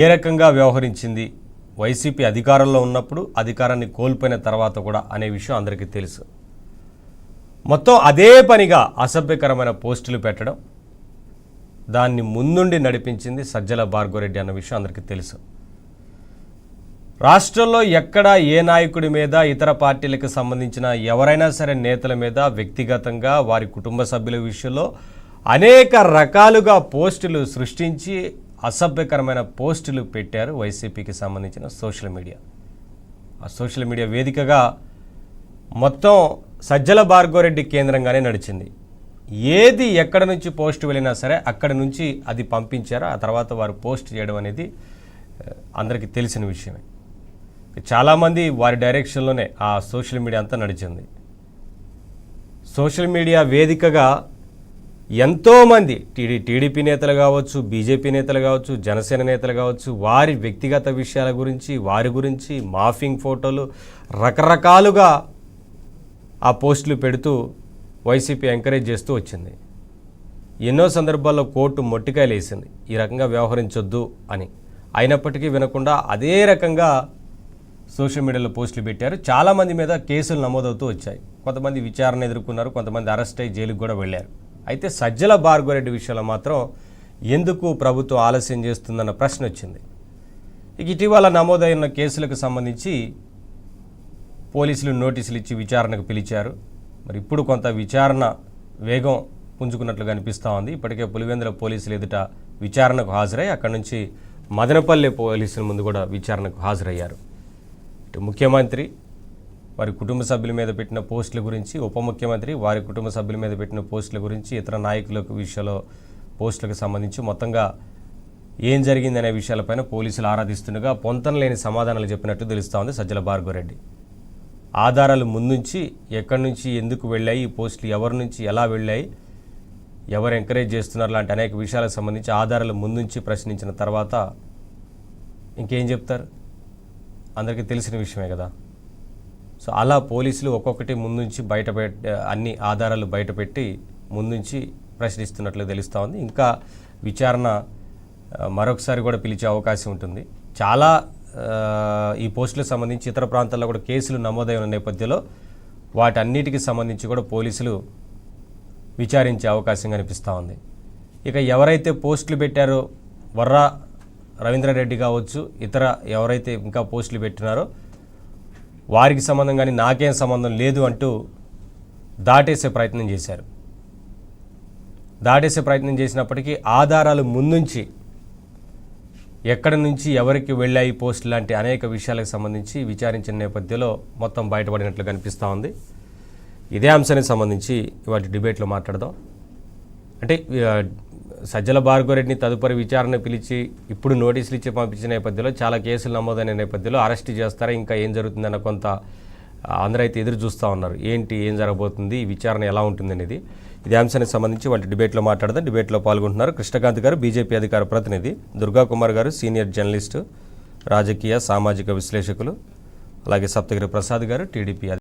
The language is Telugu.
ఏ రకంగా వ్యవహరించింది వైసీపీ అధికారంలో ఉన్నప్పుడు, అధికారాన్ని కోల్పోయిన తర్వాత కూడా అనే విషయం అందరికీ తెలుసు. మొత్తం అదే పనిగా అసభ్యకరమైన పోస్టులు పెట్టడం, దాన్ని ముందుండి నడిపించింది సజ్జల భార్గవరెడ్డి అన్న విషయం అందరికీ తెలుసు. రాష్ట్రంలో ఎక్కడ ఏ నాయకుడి మీద, ఇతర పార్టీలకు సంబంధించిన ఎవరైనా సరే నేతల మీద వ్యక్తిగతంగా వారి కుటుంబ సభ్యుల విషయంలో అనేక రకాలుగా పోస్టులు సృష్టించి అసభ్యకరమైన పోస్టులు పెట్టారు వైసీపీకి సంబంధించిన సోషల్ మీడియా. ఆ సోషల్ మీడియా వేదికగా మొత్తం సజ్జల భార్గవరెడ్డి కేంద్రంగానే నడిచింది. ఏది ఎక్కడ నుంచి పోస్ట్ వెళ్ళినా సరే అక్కడి నుంచి అది పంపించారు. ఆ తర్వాత వారు పోస్ట్ చేయడం అనేది అందరికీ తెలిసిన విషయమే. చాలామంది వారి డైరెక్షన్లోనే ఆ సోషల్ మీడియా అంతా నడిచింది. సోషల్ మీడియా వేదికగా ఎంతోమంది టీడీపీ నేతలు కావచ్చు, బీజేపీ నేతలు కావచ్చు, జనసేన నేతలు కావచ్చు, వారి వ్యక్తిగత విషయాల గురించి, వారి గురించి మాఫింగ్ ఫోటోలు రకరకాలుగా ఆ పోస్టులు పెడుతూ వైసీపీ ఎంకరేజ్ చేస్తూ వచ్చింది. ఎన్నో సందర్భాల్లో కోర్టు మొట్టికాయలు వేసింది ఈ రకంగా వ్యవహరించొద్దు అని. అయినప్పటికీ వినకుండా అదే రకంగా సోషల్ మీడియాలో పోస్టులు పెట్టారు. చాలామంది మీద కేసులు నమోదవుతూ వచ్చాయి. కొంతమంది విచారణ ఎదుర్కొన్నారు, కొంతమంది అరెస్ట్ అయ్యి జైలుకు కూడా వెళ్ళారు. అయితే సజ్జల భార్గవరెడ్డి విషయంలో మాత్రం ఎందుకు ప్రభుత్వం ఆలస్యం చేస్తుందన్న ప్రశ్న వచ్చింది. ఇటీవల నమోదైన కేసులకు సంబంధించి పోలీసులు నోటీసులు ఇచ్చి విచారణకు పిలిచారు. మరి ఇప్పుడు కొంత విచారణ వేగం పుంజుకున్నట్లు కనిపిస్తూ ఉంది. ఇప్పటికే పులివెందుల పోలీసులు ఎదుట విచారణకు హాజరై అక్కడి నుంచి మదనపల్లి పోలీసుల ముందు కూడా విచారణకు హాజరయ్యారు. ముఖ్యమంత్రి వారి కుటుంబ సభ్యుల మీద పెట్టిన పోస్టుల గురించి, ఉప ముఖ్యమంత్రి వారి కుటుంబ సభ్యుల మీద పెట్టిన పోస్టుల గురించి, ఇతర నాయకుల విషయంలో పోస్టులకు సంబంధించి మొత్తంగా ఏం జరిగిందనే విషయాలపైన పోలీసులు ఆరాధిస్తుండగా పొంతనలేని సమాధానాలు చెప్పినట్టు తెలుస్తూ ఉంది సజ్జల భార్గవరెడ్డి. ఆధారాలు ముందుంచి ఎక్కడి నుంచి ఎందుకు వెళ్ళాయి, ఈ పోస్టులు ఎవరి నుంచి ఎలా వెళ్ళాయి, ఎవరు ఎంకరేజ్ చేస్తున్నారు లాంటి అనేక విషయాలకు సంబంధించి ఆధారాలు ముందుంచి ప్రశ్నించిన తర్వాత ఇంకేం చెప్తారు? అందరికీ తెలిసిన విషయమే కదా. సో అలా పోలీసులు ఒక్కొక్కటి ముందుంచి అన్ని ఆధారాలు బయటపెట్టి ముందుంచి ప్రశ్నిస్తున్నట్లు తెలుస్తూ ఉంది. ఇంకా విచారణ మరొకసారి కూడా పిలిచే అవకాశం ఉంటుంది. చాలా ఈ పోస్టులకు సంబంధించి ఇతర ప్రాంతాల్లో కూడా కేసులు నమోదై ఉన్న నేపథ్యంలో వాటన్నిటికి సంబంధించి కూడా పోలీసులు విచారించే అవకాశం కనిపిస్తూ ఉంది. ఇక ఎవరైతే పోస్టులు పెట్టారో వర్రా రవీంద్రారెడ్డి కావచ్చు, ఇతర ఎవరైతే ఇంకా పోస్టులు పెట్టినారో వారికి సంబంధం కానీ నాకేం సంబంధం లేదు అంటూ దాటేసే ప్రయత్నం చేశారు. దాటేసే ప్రయత్నం చేసినప్పటికీ ఆధారాలు ముందుంచి ఎక్కడి నుంచి ఎవరికి వెళ్ళాయి పోస్టులు లాంటి అనేక విషయాలకు సంబంధించి విచారించిన నేపథ్యంలో మొత్తం బయటపడినట్లు కనిపిస్తూ ఉంది. ఇదే అంశానికి సంబంధించి ఇవాటి డిబేట్లో మాట్లాడదాం. అంటే సజ్జల భార్గవరెడ్డిని తదుపరి విచారణ పిలిచి ఇప్పుడు నోటీసులు ఇచ్చి పంపించిన నేపథ్యంలో చాలా కేసులు నమోదైన నేపథ్యంలో అరెస్ట్ చేస్తారా, ఇంకా ఏం జరుగుతుందన్న కొంత అందరూ అయితే ఎదురు చూస్తూ ఉన్నారు. ఏం జరగబోతుంది, ఈ విచారణ ఎలా ఉంటుంది అనేది. ఇదే అంశానికి సంబంధించి వాటి డిబేట్లో మాట్లాడదాం. డిబేట్లో పాల్గొంటున్నారు కృష్ణకాంత్ గారు, బీజేపీ అధికార ప్రతినిధి, దుర్గా కుమార్ గారు, సీనియర్ జర్నలిస్టు, రాజకీయ సామాజిక విశ్లేషకులు, అలాగే సప్తగిరి ప్రసాద్ గారు, టీడీపీ